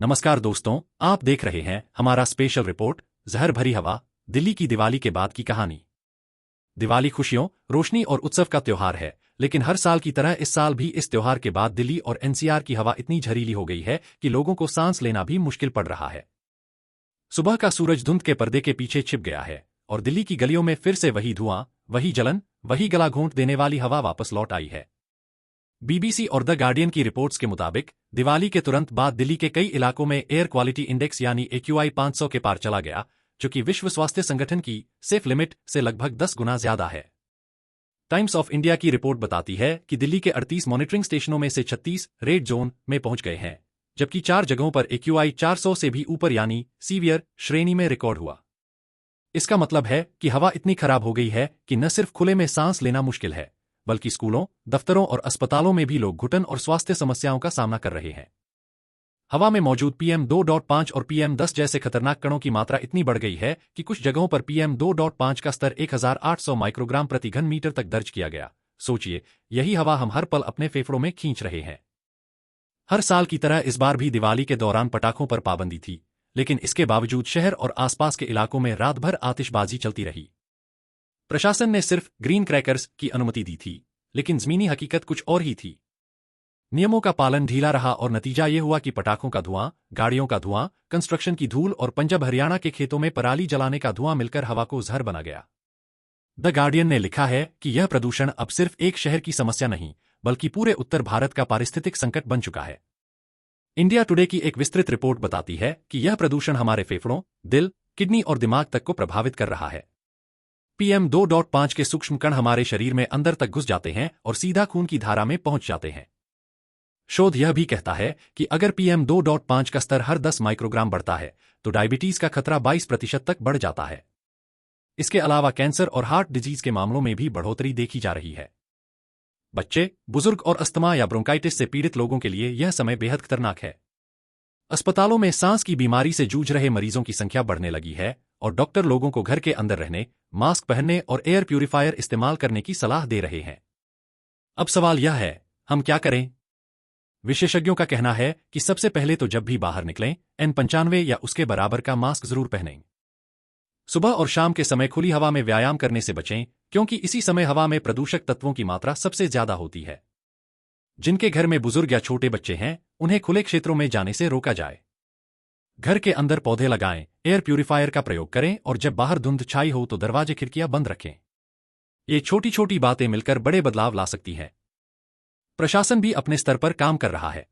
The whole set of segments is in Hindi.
नमस्कार दोस्तों, आप देख रहे हैं हमारा स्पेशल रिपोर्ट जहर भरी हवा, दिल्ली की दिवाली के बाद की कहानी। दिवाली खुशियों, रोशनी और उत्सव का त्योहार है, लेकिन हर साल की तरह इस साल भी इस त्योहार के बाद दिल्ली और एनसीआर की हवा इतनी जहरीली हो गई है कि लोगों को सांस लेना भी मुश्किल पड़ रहा है। सुबह का सूरज धुंध के पर्दे के पीछे छिप गया है और दिल्ली की गलियों में फिर से वही धुआं, वही जलन, वही गला घोंट देने वाली हवा वापस लौट आई है। बीबीसी और द गार्डियन की रिपोर्ट्स के मुताबिक दिवाली के तुरंत बाद दिल्ली के कई इलाकों में एयर क्वालिटी इंडेक्स यानी AQI 500 के पार चला गया, जो कि विश्व स्वास्थ्य संगठन की सेफ लिमिट से लगभग 10 गुना ज्यादा है। टाइम्स ऑफ इंडिया की रिपोर्ट बताती है कि दिल्ली के 38 मॉनिटरिंग स्टेशनों में से 36 रेड जोन में पहुंच गए हैं, जबकि 4 जगहों पर AQI 400 से भी ऊपर यानी सीवियर श्रेणी में रिकॉर्ड हुआ। इसका मतलब है कि हवा इतनी खराब हो गई है कि न सिर्फ खुले में सांस लेना मुश्किल है, बल्कि स्कूलों, दफ्तरों और अस्पतालों में भी लोग घुटन और स्वास्थ्य समस्याओं का सामना कर रहे हैं। हवा में मौजूद PM2.5 और PM10 जैसे खतरनाक कणों की मात्रा इतनी बढ़ गई है कि कुछ जगहों पर PM2.5 का स्तर 1800 माइक्रोग्राम प्रति घन मीटर तक दर्ज किया गया। सोचिए, यही हवा हम हर पल अपने फेफड़ों में खींच रहे हैं। हर साल की तरह इस बार भी दिवाली के दौरान पटाखों पर पाबंदी थी, लेकिन इसके बावजूद शहर और आसपास के इलाकों में रात भर आतिशबाजी चलती रही। प्रशासन ने सिर्फ ग्रीन क्रैकर्स की अनुमति दी थी, लेकिन ज़मीनी हकीकत कुछ और ही थी। नियमों का पालन ढीला रहा और नतीजा ये हुआ कि पटाखों का धुआं, गाड़ियों का धुआं, कंस्ट्रक्शन की धूल और पंजाब हरियाणा के खेतों में पराली जलाने का धुआं मिलकर हवा को जहर बना गया। द गार्डियन ने लिखा है कि यह प्रदूषण अब सिर्फ एक शहर की समस्या नहीं, बल्कि पूरे उत्तर भारत का पारिस्थितिक संकट बन चुका है। इंडिया टुडे की एक विस्तृत रिपोर्ट बताती है कि यह प्रदूषण हमारे फेफड़ों, दिल, किडनी और दिमाग तक को प्रभावित कर रहा है। PM2.5 के सूक्ष्म कण हमारे शरीर में अंदर तक घुस जाते हैं और सीधा खून की धारा में पहुंच जाते हैं। शोध यह भी कहता है कि अगर PM2.5 का स्तर हर 10 माइक्रोग्राम बढ़ता है, तो डायबिटीज का खतरा 22% तक बढ़ जाता है। इसके अलावा कैंसर और हार्ट डिजीज के मामलों में भी बढ़ोतरी देखी जा रही है। बच्चे, बुजुर्ग और अस्थमा या ब्रोंकाइटिस से पीड़ित लोगों के लिए यह समय बेहद खतरनाक है। अस्पतालों में सांस की बीमारी से जूझ रहे मरीजों की संख्या बढ़ने लगी है और डॉक्टर लोगों को घर के अंदर रहने, मास्क पहनने और एयर प्यूरिफायर इस्तेमाल करने की सलाह दे रहे हैं। अब सवाल यह है, हम क्या करें? विशेषज्ञों का कहना है कि सबसे पहले तो जब भी बाहर निकलें, N95 या उसके बराबर का मास्क जरूर पहनें। सुबह और शाम के समय खुली हवा में व्यायाम करने से बचें, क्योंकि इसी समय हवा में प्रदूषक तत्वों की मात्रा सबसे ज्यादा होती है। जिनके घर में बुजुर्ग या छोटे बच्चे हैं, उन्हें खुले क्षेत्रों में जाने से रोका जाए। घर के अंदर पौधे लगाएं, एयर प्यूरिफायर का प्रयोग करें और जब बाहर धुंध छाई हो तो दरवाजे खिड़कियां बंद रखें। ये छोटी छोटी बातें मिलकर बड़े बदलाव ला सकती हैं। प्रशासन भी अपने स्तर पर काम कर रहा है।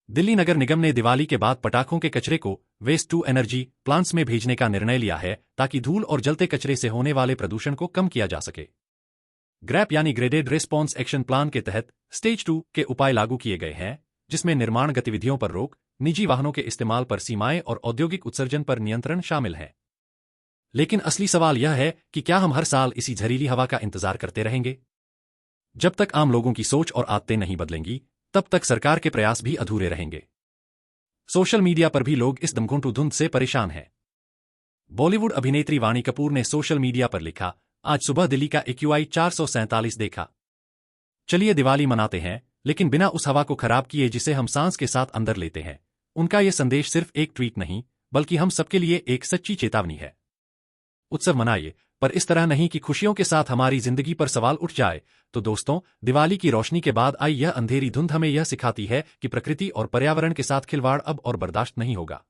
दिल्ली नगर निगम ने दिवाली के बाद पटाखों के कचरे को वेस्ट टू एनर्जी प्लांट्स में भेजने का निर्णय लिया है, ताकि धूल और जलते कचरे से होने वाले प्रदूषण को कम किया जा सके। ग्रैप यानी ग्रेडेड रिस्पॉन्स एक्शन प्लान के तहत स्टेज 2 के उपाय लागू किए गए हैं, जिसमें निर्माण गतिविधियों पर रोक, निजी वाहनों के इस्तेमाल पर सीमाएं और औद्योगिक उत्सर्जन पर नियंत्रण शामिल है। लेकिन असली सवाल यह है कि क्या हम हर साल इसी जहरीली हवा का इंतजार करते रहेंगे? जब तक आम लोगों की सोच और आदतें नहीं बदलेंगी, तब तक सरकार के प्रयास भी अधूरे रहेंगे। सोशल मीडिया पर भी लोग इस दमघोंटू धुंध से परेशान हैं। बॉलीवुड अभिनेत्री वाणी कपूर ने सोशल मीडिया पर लिखा, आज सुबह दिल्ली का AQI 447 देखा। चलिए दिवाली मनाते हैं, लेकिन बिना उस हवा को खराब किए जिसे हम सांस के साथ अंदर लेते हैं। उनका यह संदेश सिर्फ एक ट्वीट नहीं, बल्कि हम सबके लिए एक सच्ची चेतावनी है। उत्सव मनाइए, पर इस तरह नहीं कि खुशियों के साथ हमारी जिंदगी पर सवाल उठ जाए। तो दोस्तों, दिवाली की रोशनी के बाद आई यह अंधेरी धुंध हमें यह सिखाती है कि प्रकृति और पर्यावरण के साथ खिलवाड़ अब और बर्दाश्त नहीं होगा।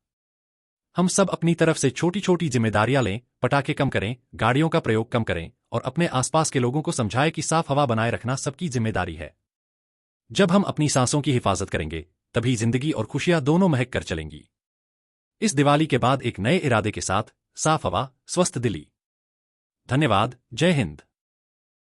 हम सब अपनी तरफ से छोटी छोटी जिम्मेदारियां लें, पटाखे कम करें, गाड़ियों का प्रयोग कम करें और अपने आसपास के लोगों को समझाएं कि साफ हवा बनाए रखना सबकी जिम्मेदारी है। जब हम अपनी सांसों की हिफाजत करेंगे, तभी जिंदगी और खुशियां दोनों महक कर चलेंगी। इस दिवाली के बाद एक नए इरादे के साथ, साफ हवा, स्वस्थ दिल्ली। धन्यवाद। जय हिंद।